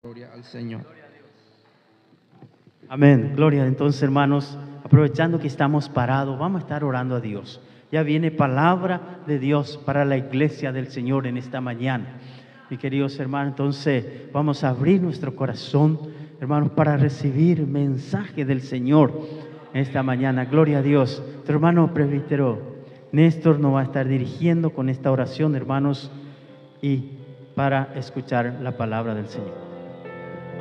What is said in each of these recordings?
Gloria al Señor. Amén, gloria. Entonces, hermanos, aprovechando que estamos parados, vamos a estar orando a Dios. Ya viene palabra de Dios para la iglesia del Señor en esta mañana. Mis queridos hermanos, entonces vamos a abrir nuestro corazón, hermanos, para recibir mensaje del Señor en esta mañana. Gloria a Dios. Tu hermano presbítero Néstor nos va a estar dirigiendo con esta oración, hermanos, y para escuchar la palabra del Señor.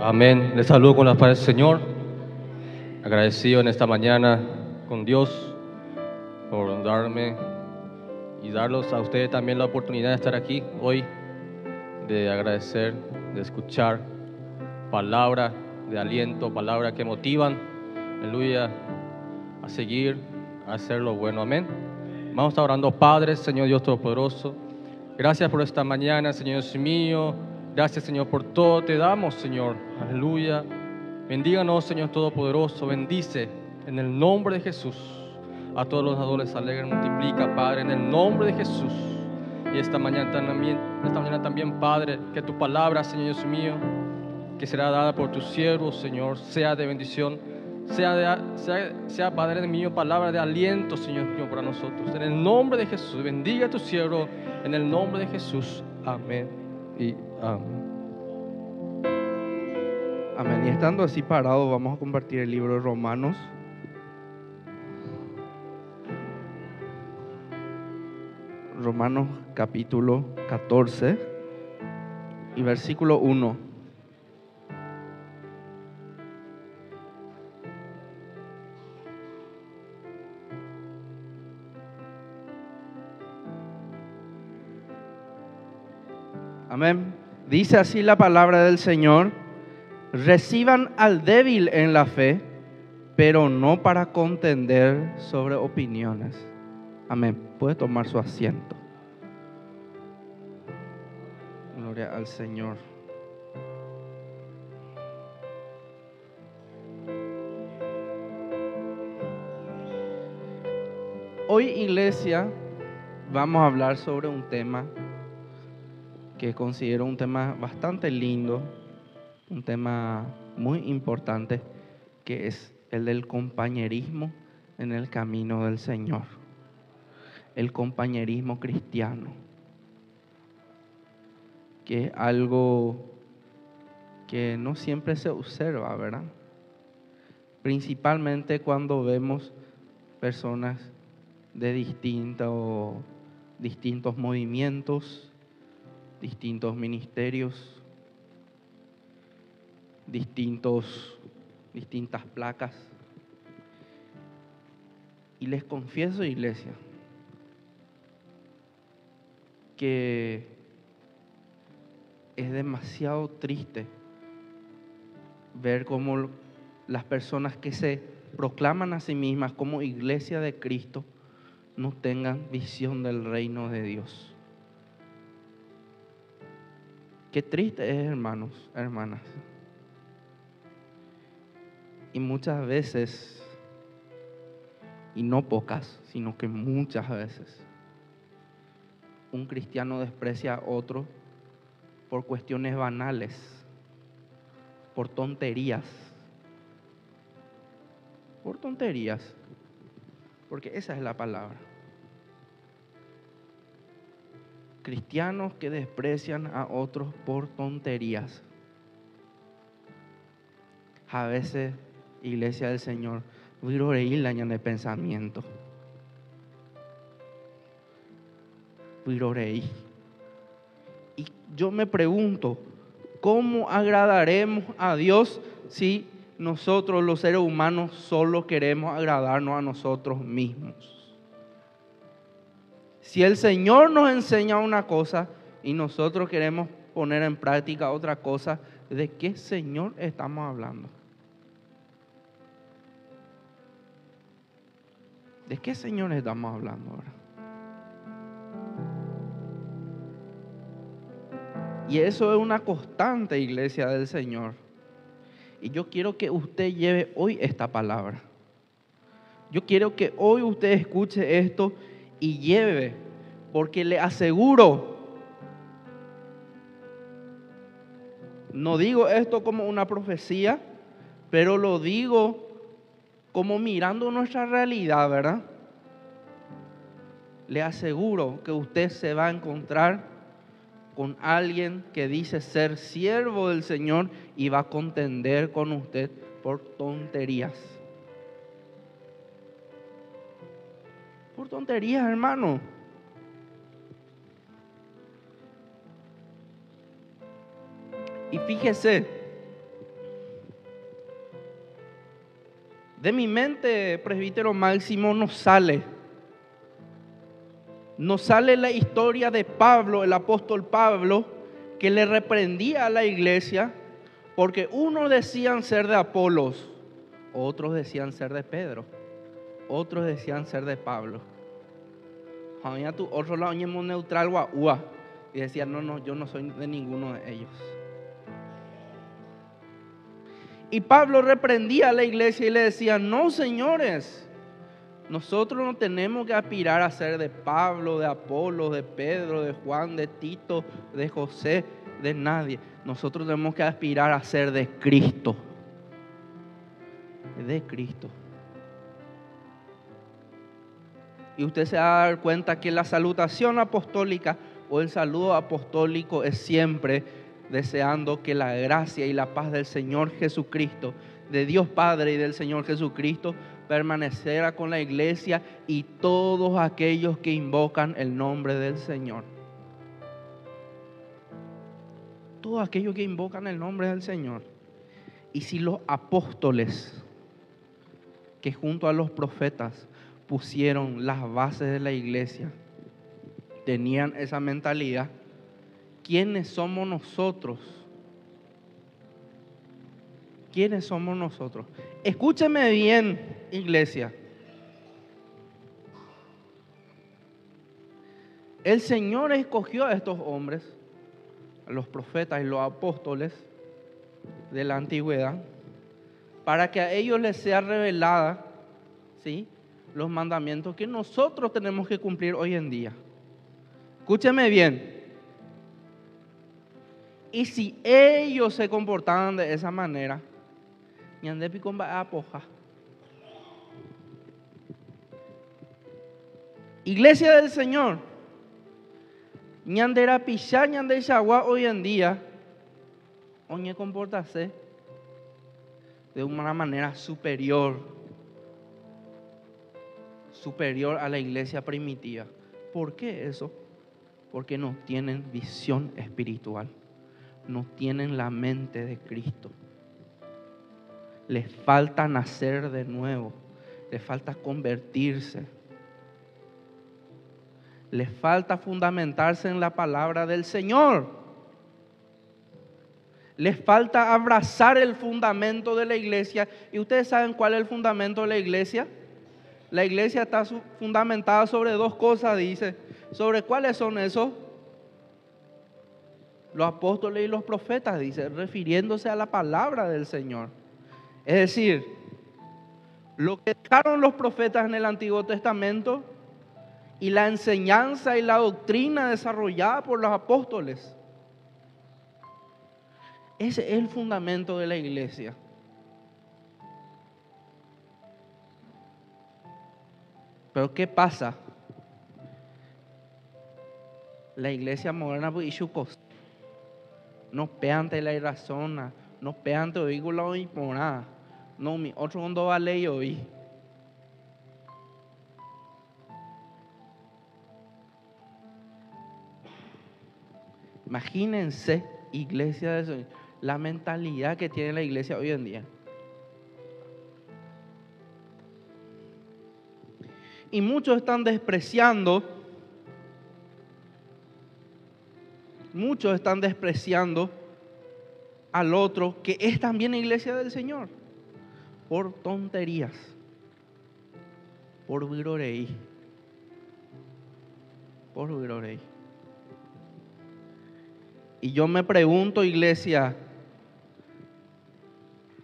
Amén. Les saludo con la paz del Señor. Agradecido en esta mañana con Dios por darme y darlos a ustedes también la oportunidad de estar aquí hoy, de agradecer, de escuchar palabra de aliento, palabra que motivan, aleluya, a seguir, a hacer lo bueno. Amén. Vamos a estar orando. Padre, Señor Dios Todopoderoso, gracias por esta mañana, Señor Dios mío. Gracias, Señor, por todo te damos, Señor. Aleluya. Bendíganos, Señor Todopoderoso. Bendice en el nombre de Jesús a todos los dadores. Alegra, multiplica, Padre, en el nombre de Jesús. Y esta mañana también, Padre, que tu palabra, Señor Dios mío, que será dada por tus siervos, Señor, sea de bendición, sea, Padre mío, palabra de aliento, Señor mío, para nosotros. En el nombre de Jesús, bendiga a tu siervo, en el nombre de Jesús. Amén y amén. Amén. Y estando así parados, vamos a compartir el libro de Romanos. Romanos capítulo 14 y versículo 1. Amén. Dice así la palabra del Señor: reciban al débil en la fe, pero no para contender sobre opiniones. Amén. Puede tomar su asiento. Gloria al Señor. Hoy, iglesia, vamos a hablar sobre un tema que considero un tema bastante lindo, un tema muy importante, que es el del compañerismo en el camino del Señor. El compañerismo cristiano, que es algo que no siempre se observa, ¿verdad? Principalmente cuando vemos personas de distintos movimientos, distintos ministerios, distintas placas. Y les confieso, iglesia, que es demasiado triste ver cómo las personas que se proclaman a sí mismas como iglesia de Cristo no tengan visión del reino de Dios. Qué triste es, hermanos, hermanas. Y muchas veces, y no pocas, sino que muchas veces, un cristiano desprecia a otro por cuestiones banales, por tonterías, porque esa es la palabra. Cristianos que desprecian a otros por tonterías. A veces, iglesia del Señor, en el pensamiento. Y yo me pregunto, ¿cómo agradaremos a Dios si nosotros los seres humanos solo queremos agradarnos a nosotros mismos? Si el Señor nos enseña una cosa y nosotros queremos poner en práctica otra cosa, ¿de qué Señor estamos hablando? ¿De qué Señor estamos hablando ahora? Y eso es una constante, iglesia del Señor. Y yo quiero que usted lleve hoy esta palabra. Yo quiero que hoy usted escuche esto y lleve, porque le aseguro No digo esto como una profecía, pero lo digo como mirando nuestra realidad, ¿verdad? Le aseguro que usted se va a encontrar con alguien que dice ser siervo del Señor y va a contender con usted por tonterías. Por tonterías, hermano. Y fíjese, de mi mente, presbítero Máximo, no sale la historia de Pablo, el apóstol Pablo, que le reprendía a la iglesia porque unos decían ser de Apolos, otros decían ser de Pedro, otros decían ser de Pablo. Otro lado neutral y decían no, yo no soy de ninguno de ellos. Y Pablo reprendía a la iglesia y le decía: no, señores, nosotros no tenemos que aspirar a ser de Pablo, de Apolo, de Pedro, de Juan, de Tito, de José, de nadie. Nosotros tenemos que aspirar a ser de Cristo. De Cristo. Y usted se va a dar cuenta que la salutación apostólica o el saludo apostólico es siempre deseando que la gracia y la paz del Señor Jesucristo, de Dios Padre y del Señor Jesucristo, permanecerá con la iglesia y todos aquellos que invocan el nombre del Señor. Todos aquellos que invocan el nombre del Señor. Y si los apóstoles, que junto a los profetas pusieron las bases de la iglesia, tenían esa mentalidad, ¿quiénes somos nosotros? ¿Quiénes somos nosotros? Escúcheme bien, iglesia. El Señor escogió a estos hombres, a los profetas y los apóstoles de la antigüedad, para que a ellos les sea revelada, ¿sí?, los mandamientos que nosotros tenemos que cumplir hoy en día. Escúcheme bien. Y si ellos se comportaban de esa manera, iglesia del Señor, ñandera pichá, ñande chagua hoy en día, oñe comportarse de una manera superior a la iglesia primitiva. ¿Por qué eso? Porque no tienen visión espiritual, no tienen la mente de Cristo. Les falta nacer de nuevo, les falta convertirse, les falta fundamentarse en la palabra del Señor, les falta abrazar el fundamento de la iglesia. ¿Y ustedes saben cuál es el fundamento de la iglesia? La iglesia está fundamentada sobre dos cosas, dice. ¿Sobre cuáles son esos? Los apóstoles y los profetas, dice, refiriéndose a la palabra del Señor. Es decir, lo que dejaron los profetas en el Antiguo Testamento y la enseñanza y la doctrina desarrollada por los apóstoles. Ese es el fundamento de la iglesia. Pero ¿qué pasa? La iglesia moderna no peante la razón, no peante oír la imorada. No, mi otro mundo vale y oí. Imagínense, iglesia del Señor, la mentalidad que tiene la iglesia hoy en día. Y muchos están despreciando al otro que es también iglesia del Señor por tonterías, por virorei. Y yo me pregunto, iglesia,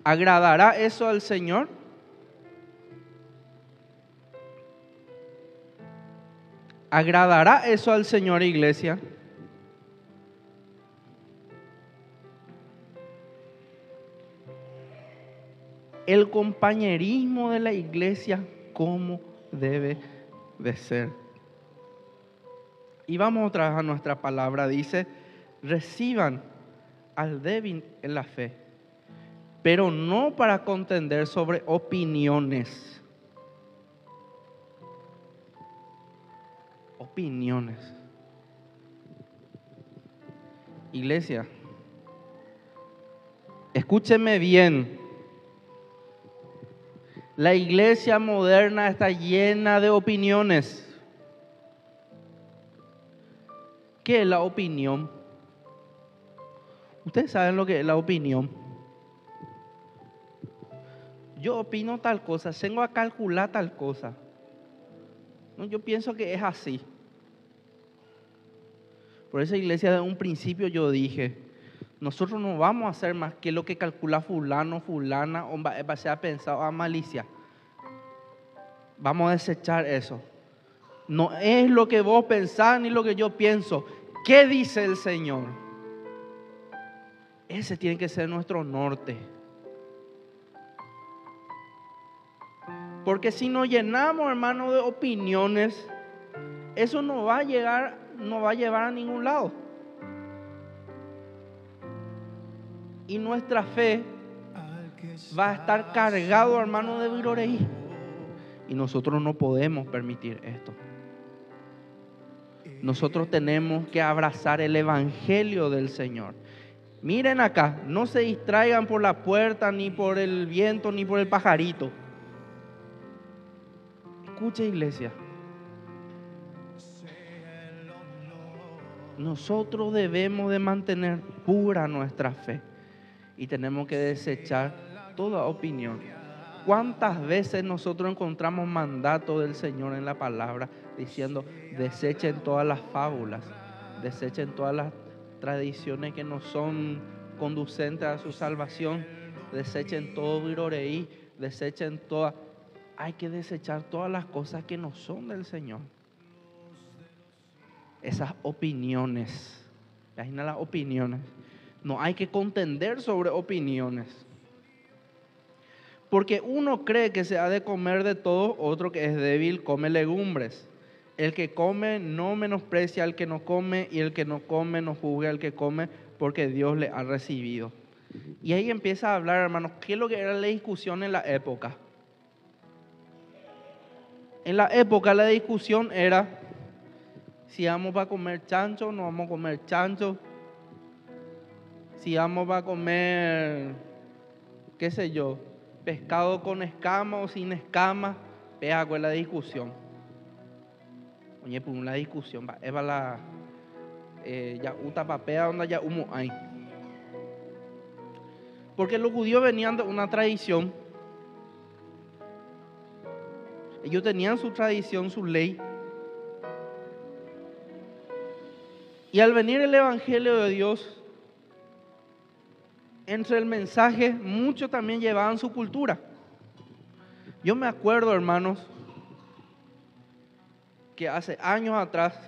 ¿agradará eso al Señor? ¿Agradará eso al Señor, iglesia? el compañerismo de la iglesia, cómo debe de ser. Y vamos otra vez a nuestra palabra. Dice, reciban al débil en la fe, pero no para contender sobre opiniones. Opiniones. Iglesia, escúcheme bien. La iglesia moderna está llena de opiniones. ¿Qué es la opinión? Ustedes saben lo que es la opinión. Yo opino tal cosa, vengo a calcular tal cosa. No, yo pienso que es así. Por eso, iglesia, desde un principio yo dije, nosotros no vamos a hacer más que lo que calcula fulano, fulana, o sea pensado a malicia. Vamos a desechar eso. No es lo que vos pensás ni lo que yo pienso. ¿Qué dice el Señor? Ese tiene que ser nuestro norte. Porque si nos llenamos, hermano, de opiniones, eso no va a llevar a ningún lado. Y nuestra fe va a estar cargado, hermano, de viroreí. Y nosotros no podemos permitir esto. Nosotros tenemos que abrazar el evangelio del Señor. Miren acá, no se distraigan por la puerta, ni por el viento, ni por el pajarito. Escuche, iglesia. Nosotros debemos de mantener pura nuestra fe y tenemos que desechar toda opinión. ¿Cuántas veces nosotros encontramos mandato del Señor en la palabra diciendo, desechen todas las fábulas, desechen todas las tradiciones que no son conducentes a su salvación, desechen todo viroreí, desechen todas? Hay que desechar todas las cosas que no son del Señor. Esas opiniones, imagina las opiniones. No hay que contender sobre opiniones. Porque uno cree que se ha de comer de todo, otro que es débil come legumbres. El que come no menosprecia al que no come, y el que no come no juzga al que come, porque Dios le ha recibido. Y ahí empieza a hablar, hermanos, ¿qué es lo que era la discusión en la época? En la época la discusión era si vamos a comer chancho o no vamos a comer chancho, si vamos a comer, qué sé yo, pescado con escama o sin escama. Pega con la discusión. Oye, por una discusión, es para la ya uta papea donde ya humo hay. Porque los judíos venían de una tradición. Ellos tenían su tradición, su ley. Y al venir el evangelio de Dios, entre el mensaje, muchos también llevaban su cultura. Yo me acuerdo, hermanos, que hace años atrás,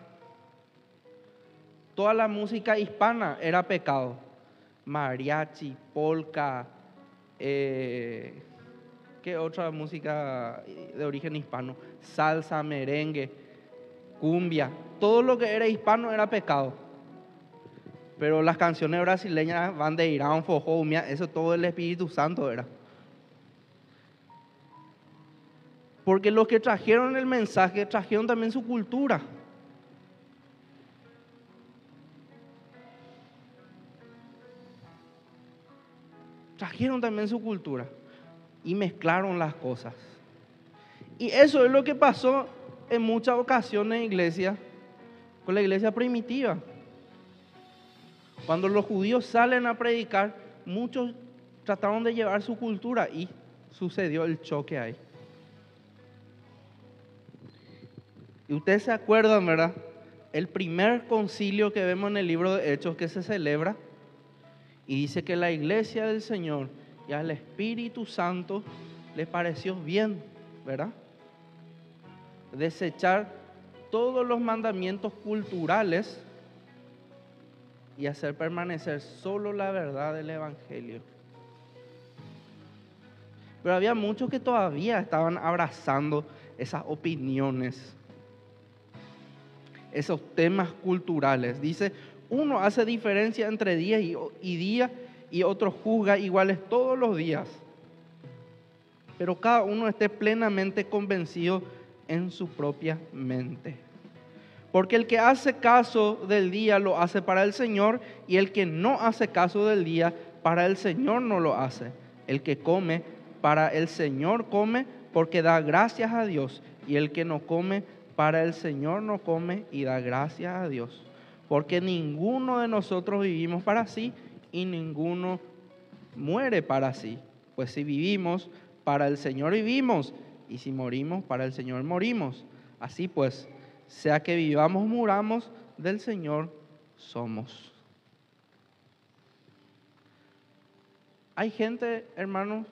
toda la música hispana era pecado. Mariachi, polka, ¿qué otra música de origen hispano? Salsa, merengue, cumbia. Todo lo que era hispano era pecado. Pero las canciones brasileñas, Bandeirão, Forró, eso todo el Espíritu Santo era. Porque los que trajeron el mensaje, trajeron también su cultura. Trajeron también su cultura y mezclaron las cosas. Y eso es lo que pasó en muchas ocasiones en iglesia, con la iglesia primitiva. Cuando los judíos salen a predicar, muchos trataron de llevar su cultura y sucedió el choque ahí. Y ustedes se acuerdan, ¿verdad? El primer concilio que vemos en el libro de Hechos que se celebra y dice que la iglesia del Señor y al Espíritu Santo les pareció bien, ¿verdad? Desechar todos los mandamientos culturales y hacer permanecer solo la verdad del Evangelio. Pero había muchos que todavía estaban abrazando esas opiniones, esos temas culturales. Dice, uno hace diferencia entre día y día y otro juzga iguales todos los días. Pero cada uno esté plenamente convencido en su propia mente. Porque el que hace caso del día lo hace para el Señor, y el que no hace caso del día, para el Señor no lo hace. El que come, para el Señor come, porque da gracias a Dios. Y el que no come, para el Señor no come y da gracias a Dios. Porque ninguno de nosotros vivimos para sí y ninguno muere para sí. Pues si vivimos, para el Señor vivimos, y si morimos, para el Señor morimos. Así pues, sea que vivamos, muramos, del Señor somos. Hay gente, hermanos,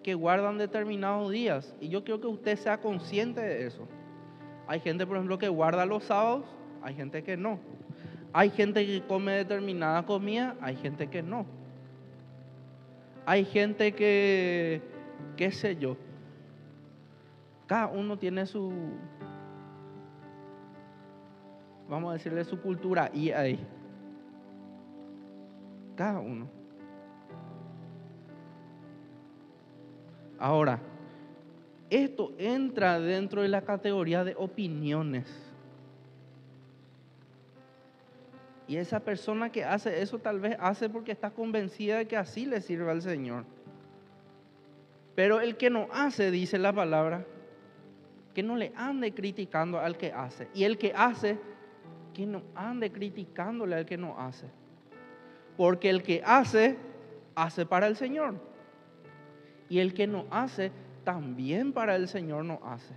que guardan determinados días, y yo quiero que usted sea consciente de eso. Hay gente, por ejemplo, que guarda los sábados, hay gente que no. Hay gente que come determinada comida, hay gente que no. Hay gente que, qué sé yo, cada uno tiene su, vamos a decirle, su cultura y ahí. Cada uno. Ahora, esto entra dentro de la categoría de opiniones. Y esa persona que hace eso tal vez hace porque está convencida de que así le sirve al Señor. Pero el que no hace, dice la palabra, que no le ande criticando al que hace. Y el que hace, que no ande criticándole al que no hace. Porque el que hace, hace para el Señor. Y el que no hace, también para el Señor no hace.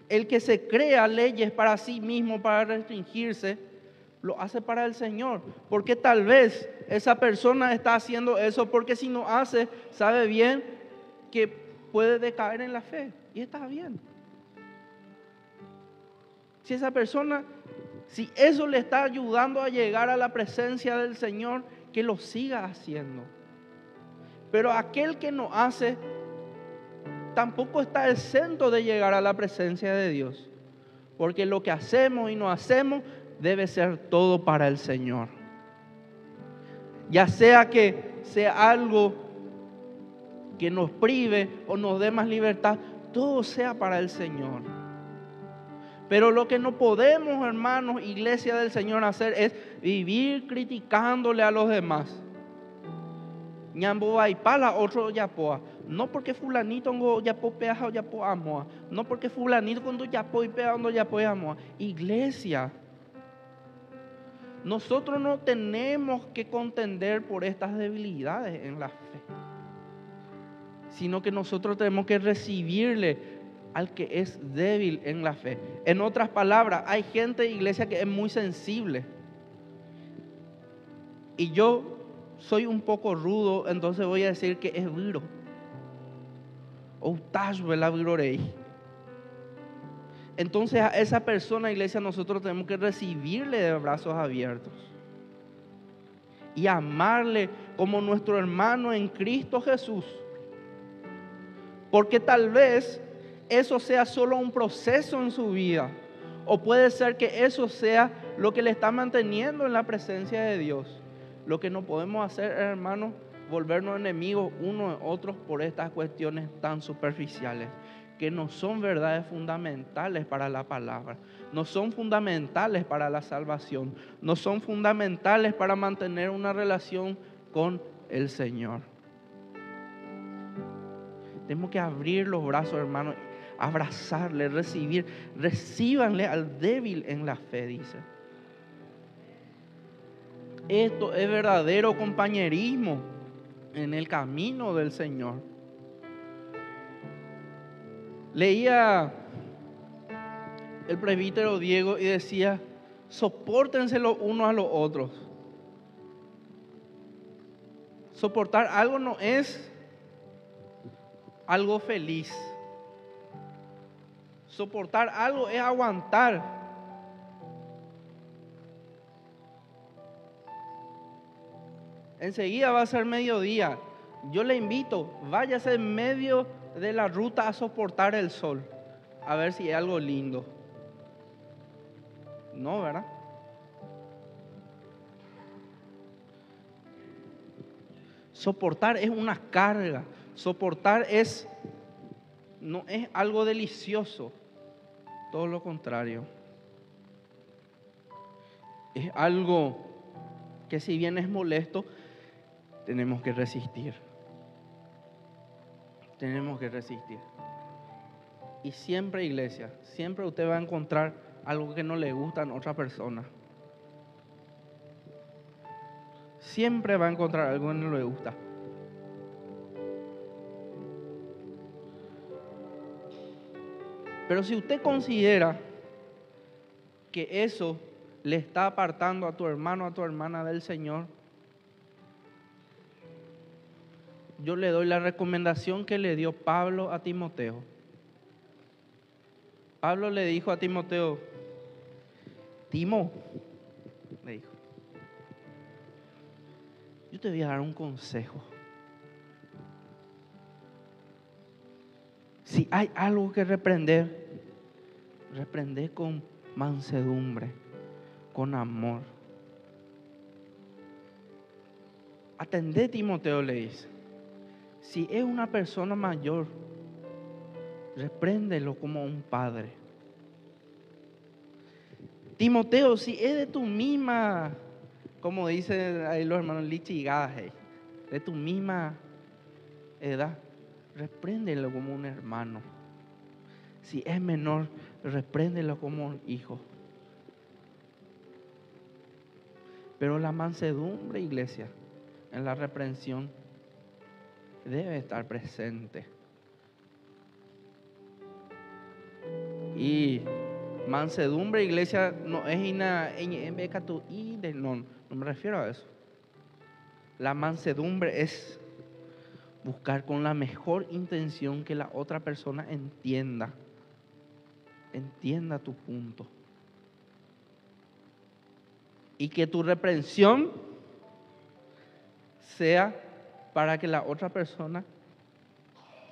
El que se crea leyes para sí mismo, para restringirse, lo hace para el Señor. Porque tal vez esa persona está haciendo eso porque si no hace, sabe bien que puede decaer en la fe. Y está bien. Si esa persona, si eso le está ayudando a llegar a la presencia del Señor, que lo siga haciendo. Pero aquel que no hace, tampoco está exento de llegar a la presencia de Dios. Porque lo que hacemos y no hacemos debe ser todo para el Señor. Ya sea que sea algo que nos prive o nos dé más libertad, todo sea para el Señor. Pero lo que no podemos, hermanos, iglesia del Señor, hacer es vivir criticándole a los demás. Ñambo y pala otro yapoa. No porque fulanito ngo yapo peaja o yapo amoa. No porque fulanito cuando yapo y pea cuando yapo y amoa. Iglesia, nosotros no tenemos que contender por estas debilidades en la fe, sino que nosotros tenemos que recibirle al que es débil en la fe. En otras palabras, hay gente, iglesia, que es muy sensible. Y yo soy un poco rudo, entonces voy a decir que es viro. O la virorei. Entonces a esa persona, iglesia, nosotros tenemos que recibirle de brazos abiertos y amarle como nuestro hermano en Cristo Jesús. Porque tal vez eso sea solo un proceso en su vida, o puede ser que eso sea lo que le está manteniendo en la presencia de Dios. Lo que no podemos hacer, hermanos, volvernos enemigos unos de otros por estas cuestiones tan superficiales, que no son verdades fundamentales para la palabra, no son fundamentales para la salvación, no son fundamentales para mantener una relación con el Señor. Tenemos que abrir los brazos, hermanos, abrazarle, recíbanle al débil en la fe, dice. Esto es verdadero compañerismo en el camino del Señor. Leía el presbítero Diego y decía: sopórtense los unos a los otros. Soportar algo no es algo feliz. Soportar algo es aguantar. Enseguida va a ser mediodía. Yo le invito, váyase en medio de la ruta a soportar el sol, a ver si hay algo lindo. No, ¿verdad? Soportar es una carga. Soportar no es algo delicioso. Todo lo contrario. Es algo que, si bien es molesto, tenemos que resistir. Tenemos que resistir. Y siempre, iglesia, siempre usted va a encontrar algo que no le gusta en otra persona. Siempre va a encontrar algo que no le gusta. Pero si usted considera que eso le está apartando a tu hermano, a tu hermana del Señor, yo le doy la recomendación que le dio Pablo a Timoteo. Pablo le dijo a Timoteo: Timo, le dijo, yo te voy a dar un consejo. Si hay algo que reprender, reprende con mansedumbre, con amor. Atendé, Timoteo, le dice. Si es una persona mayor, repréndelo como un padre. Timoteo, si es de tu misma, como dicen ahí los hermanos, lichigaje, de tu misma edad, repréndelo como un hermano. Si es menor, repréndelo como un hijo. Pero la mansedumbre, iglesia, en la reprensión debe estar presente. Y mansedumbre, iglesia, no es no me refiero a eso. La mansedumbre es buscar con la mejor intención que la otra persona entienda tu punto. Y que tu reprensión sea para que la otra persona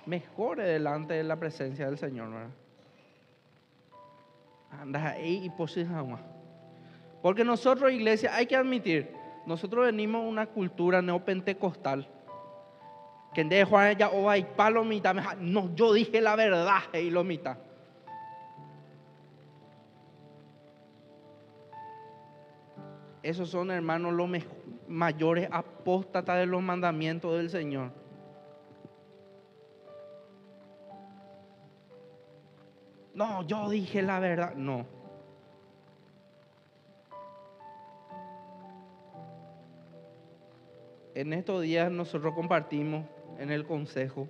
mejore delante de la presencia del Señor, ¿verdad? Anda ahí y posijamos. Porque nosotros, iglesia, hay que admitir, nosotros venimos de una cultura neopentecostal. Que en vez de Juan ya o hay palo mitad, no, yo dije la verdad y lo mitad. Esos son, hermanos, los mayores apóstatas de los mandamientos del Señor. No, yo dije la verdad. No. En estos días nosotros compartimos en el consejo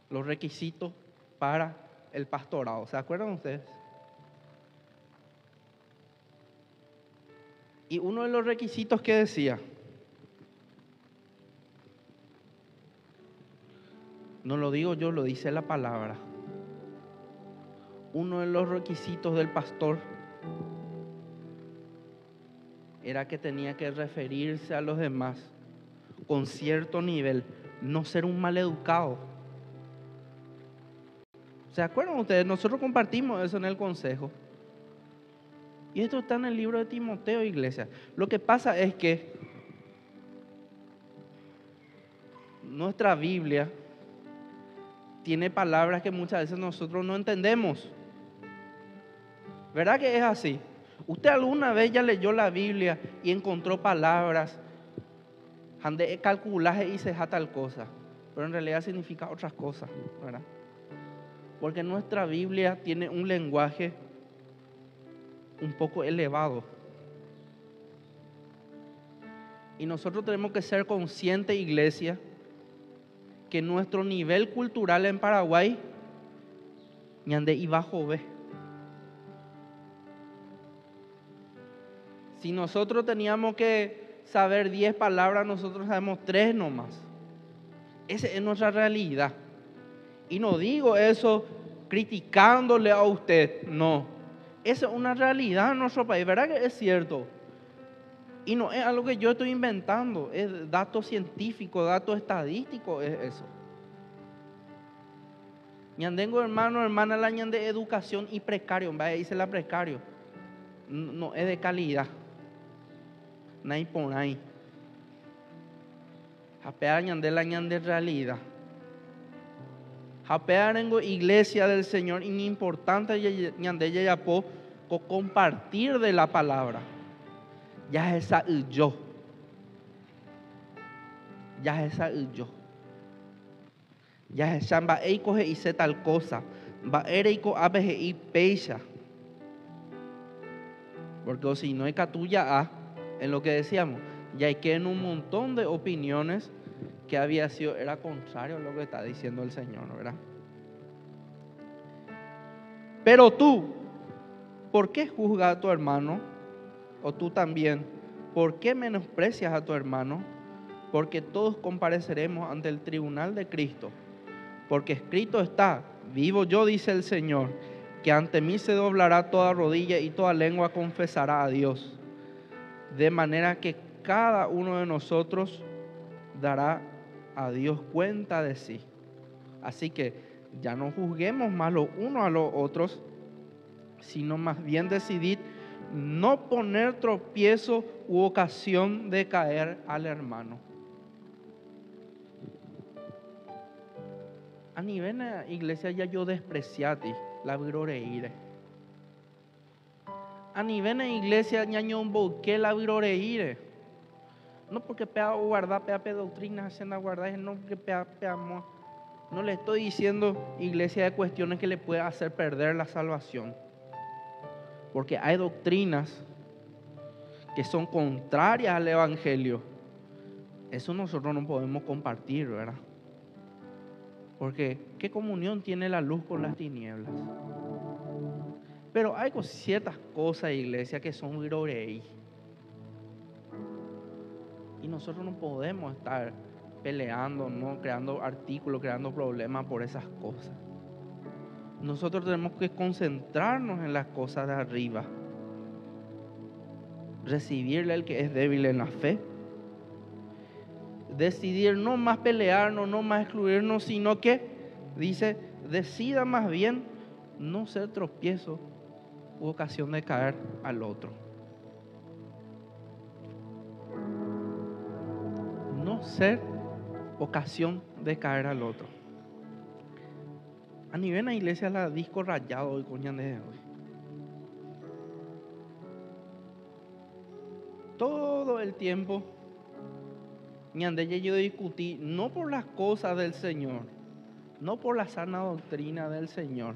los requisitos para el pastorado. ¿Se acuerdan ustedes? Y uno de los requisitos que decía, no lo digo yo, lo dice la palabra. Uno de los requisitos del pastor era que tenía que referirse a los demás con cierto nivel, no ser un maleducado. ¿Se acuerdan ustedes? Nosotros compartimos eso en el consejo. Y esto está en el libro de Timoteo, iglesia. Lo que pasa es que nuestra Biblia tiene palabras que muchas veces nosotros no entendemos. ¿Verdad que es así? ¿Usted alguna vez ya leyó la Biblia y encontró palabras donde calculaje y se tal cosa, pero en realidad significa otras cosas, ¿verdad? Porque nuestra Biblia tiene un lenguaje un poco elevado. Y nosotros tenemos que ser conscientes, iglesia, que nuestro nivel cultural en Paraguay ñande y bajo ve. Si nosotros teníamos que saber 10 palabras, nosotros sabemos 3 nomás. Esa es nuestra realidad. Y no digo eso criticándole a usted, no. Esa es una realidad en nuestro país, ¿verdad que es cierto? Y no es algo que yo estoy inventando, es dato científico, dato estadístico, es eso. Ñandengo hermano, hermana, la ñande educación y precario, vaya, dice la precario, no es de calidad, no hay por ahí. Japea ñande la ñande realidad. Japea tengo iglesia del Señor, y importante ñande ya po compartir de la palabra. Ya esa yo. Ya esa yo. Ya esa va a coge y se tal cosa. Va a ereico abeje y pecha. Porque si no es catuya en lo que decíamos, ya hay que en un montón de opiniones que había sido, era contrario a lo que está diciendo el Señor, ¿verdad? Pero tú, ¿por qué juzgas a tu hermano? O tú también, ¿por qué menosprecias a tu hermano? Porque todos compareceremos ante el tribunal de Cristo. Porque escrito está, vivo yo, dice el Señor, que ante mí se doblará toda rodilla y toda lengua confesará a Dios. De manera que cada uno de nosotros dará a Dios cuenta de sí. Así que ya no juzguemos más los unos a los otros, sino más bien decidid no poner tropiezo u ocasión de caer al hermano. A nivel de la iglesia ya yo despreciati la viroreire. A nivel de la iglesia ya yo boqué la viroreire. No porque pea guardar, pea doctrina, haciendo guardar, no porque pea amor. No le estoy diciendo, iglesia, de cuestiones que le pueda hacer perder la salvación. Porque hay doctrinas que son contrarias al evangelio. Eso nosotros no podemos compartir, ¿verdad? Porque ¿qué comunión tiene la luz con las tinieblas? Pero hay ciertas cosas, iglesia, que son virorei. Y nosotros no podemos estar peleando, ¿no? Creando artículos, creando problemas por esas cosas. Nosotros tenemos que concentrarnos en las cosas de arriba. Recibirle al que es débil en la fe. Decidir no más pelearnos, no más excluirnos, sino que, dice, decida más bien no ser tropiezo u ocasión de caer al otro. No ser ocasión de caer al otro. A nivel de la iglesia la disco rayado hoy con Ñandé hoy. Todo el tiempo Ñandé y yo discutí no por las cosas del Señor, no por la sana doctrina del Señor,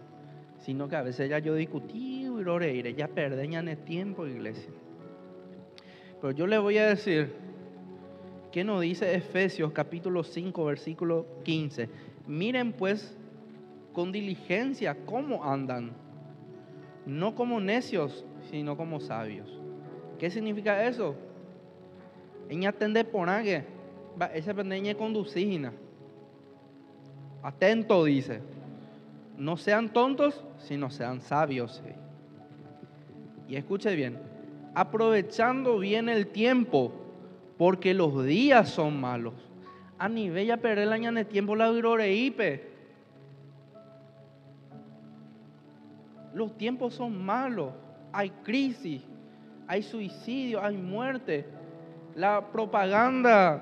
sino que a veces ya yo discutí y ya perdí el tiempo, iglesia. Pero yo le voy a decir, ¿qué nos dice Efesios capítulo 5 versículo 15? Miren pues con diligencia cómo andan, no como necios, sino como sabios. ¿Qué significa eso? En atender por ahí, esa pendeña conducir. Atento, dice. No sean tontos, sino sean sabios. Y escuche bien, aprovechando bien el tiempo, porque los días son malos. A nivel ya perder el año de tiempo la viroreipe. Los tiempos son malos. Hay crisis, hay suicidio, hay muerte. La propaganda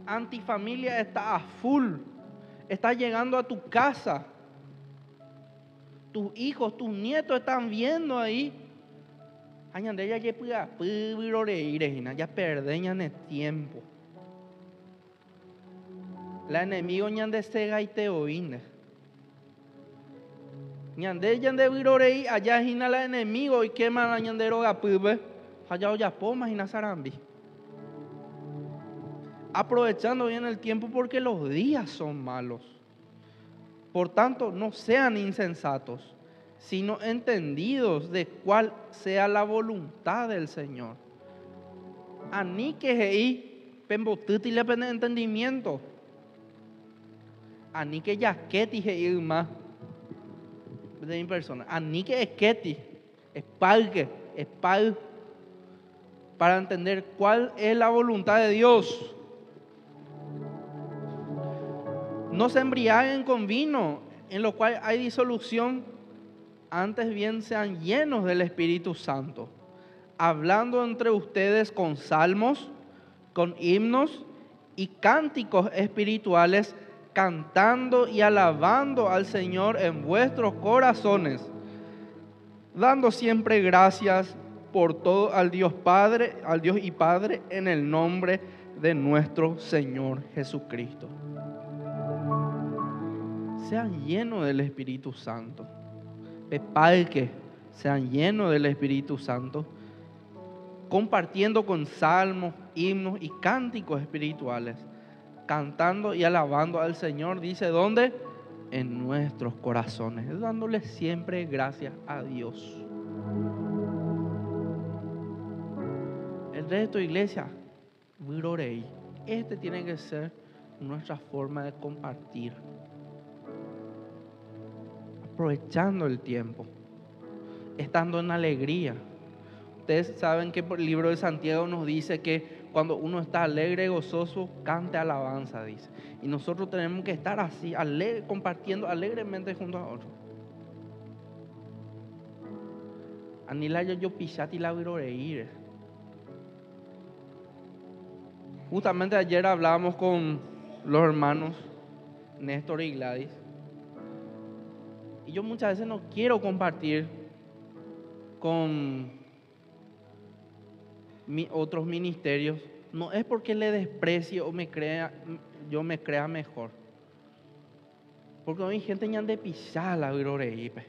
antifamilia está a full. Está llegando a tu casa. Tus hijos, tus nietos están viendo ahí. Ya perdeñan el tiempo. La enemigo ñande sega y te oíne. Ñande ñande virorei allá hina la enemigo y quema la ñandero gapube. Allá ya poma hina sarambi. Aprovechando bien el tiempo porque los días son malos. Por tanto, no sean insensatos, sino entendidos de cuál sea la voluntad del Señor. Ani que hei pembotuti le pende entendimiento. Ani que yaqueti hei más de mi persona. Ani que esqueti, espalgue, espal. para entender cuál es la voluntad de Dios. No se embriaguen con vino, en lo cual hay disolución, antes bien sean llenos del Espíritu Santo, hablando entre ustedes con salmos, con himnos y cánticos espirituales, cantando y alabando al Señor en vuestros corazones, dando siempre gracias por todo al Dios y Padre, en el nombre de nuestro Señor Jesucristo. Sean llenos del Espíritu Santo. Pepalque, sean llenos del Espíritu Santo, compartiendo con salmos, himnos y cánticos espirituales, cantando y alabando al Señor. Dice, ¿dónde? En nuestros corazones, dándole siempre gracias a Dios. El resto de iglesia, virorei. Este tiene que ser nuestra forma de compartir, aprovechando el tiempo, estando en alegría. Ustedes saben que por el libro de Santiago nos dice que cuando uno está alegre y gozoso, cante alabanza, dice. Y nosotros tenemos que estar así, compartiendo alegremente junto a otros. Anilaya yo pisati la viroreír. Justamente ayer hablábamos con los hermanos Néstor y Gladys. Y yo muchas veces no quiero compartir con otros ministerios. No es porque le desprecie o yo me crea mejor. Porque hay gente que de pisar la viroreipe.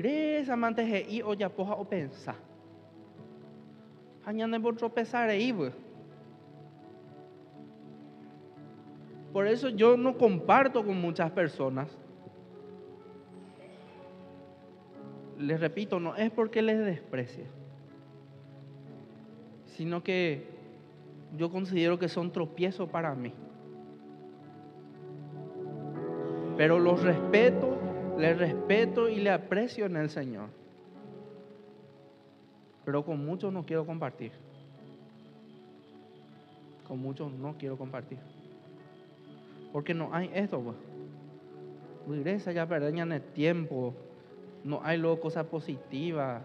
Esa manteje y o ya poja o pensar. Añade por tropezar ahí. Por eso yo no comparto con muchas personas. Les repito, no es porque les desprecie, sino que yo considero que son tropiezos para mí. Pero los respeto, les respeto y les aprecio en el Señor. Pero con muchos no quiero compartir. Con muchos no quiero compartir. Porque no hay esto, pues. Iglesia ya perdeñan el tiempo. No hay luego cosas positivas.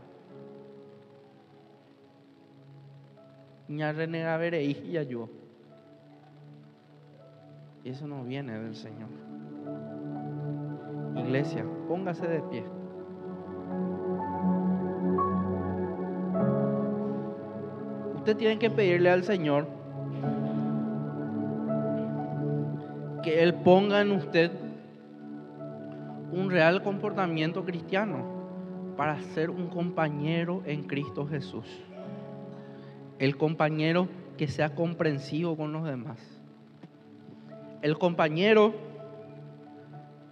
Ña renega veréis y ayudo. Y eso no viene del Señor. Iglesia, póngase de pie. Usted tiene que pedirle al Señor que Él ponga en usted un real comportamiento cristiano para ser un compañero en Cristo Jesús. El compañero que sea comprensivo con los demás. El compañero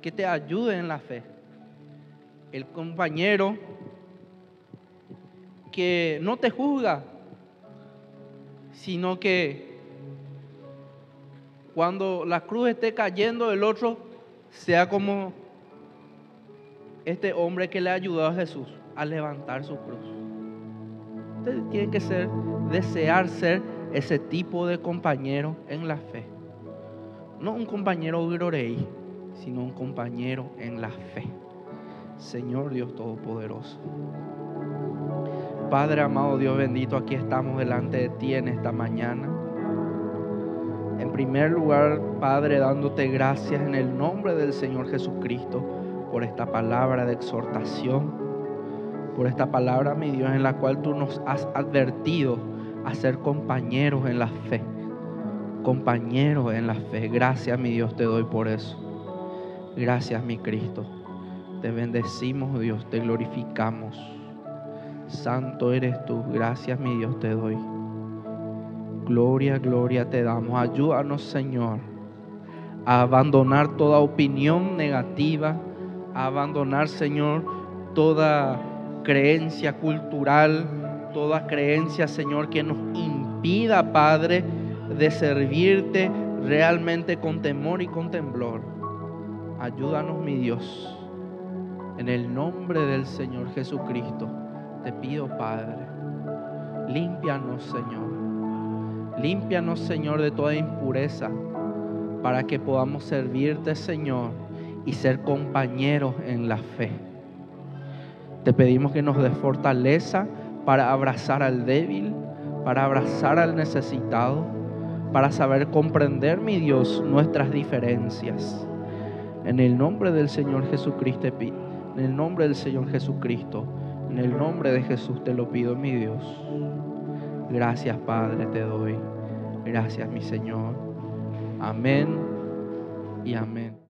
que te ayude en la fe. El compañero que no te juzga, sino que cuando la cruz esté cayendo, el otro sea como este hombre que le ayudó a Jesús a levantar su cruz. Usted tiene que desear ser ese tipo de compañero en la fe. No un compañero virorei, sino un compañero en la fe. Señor Dios Todopoderoso. Padre amado, Dios bendito, aquí estamos delante de ti en esta mañana. En primer lugar, Padre, dándote gracias en el nombre del Señor Jesucristo por esta palabra de exhortación, por esta palabra, mi Dios, en la cual tú nos has advertido a ser compañeros en la fe. Compañeros en la fe. Gracias, mi Dios, te doy por eso. Gracias, mi Cristo. Te bendecimos, Dios, te glorificamos. Santo eres tú. Gracias, mi Dios, te doy. Gloria, gloria te damos. Ayúdanos, Señor, a abandonar toda opinión negativa, a abandonar, Señor, toda creencia cultural, toda creencia, Señor, que nos impida, Padre, de servirte realmente con temor y con temblor. Ayúdanos, mi Dios, en el nombre del Señor Jesucristo. Te pido, Padre, Límpianos, Señor. Límpianos, Señor, de toda impureza, para que podamos servirte, Señor, y ser compañeros en la fe. Te pedimos que nos des fortaleza para abrazar al débil, para abrazar al necesitado, para saber comprender, mi Dios, nuestras diferencias. En el nombre del Señor Jesucristo, en el nombre del Señor Jesucristo, en el nombre de Jesús te lo pido, mi Dios. Gracias, Padre, te doy. Gracias, mi Señor. Amén y amén.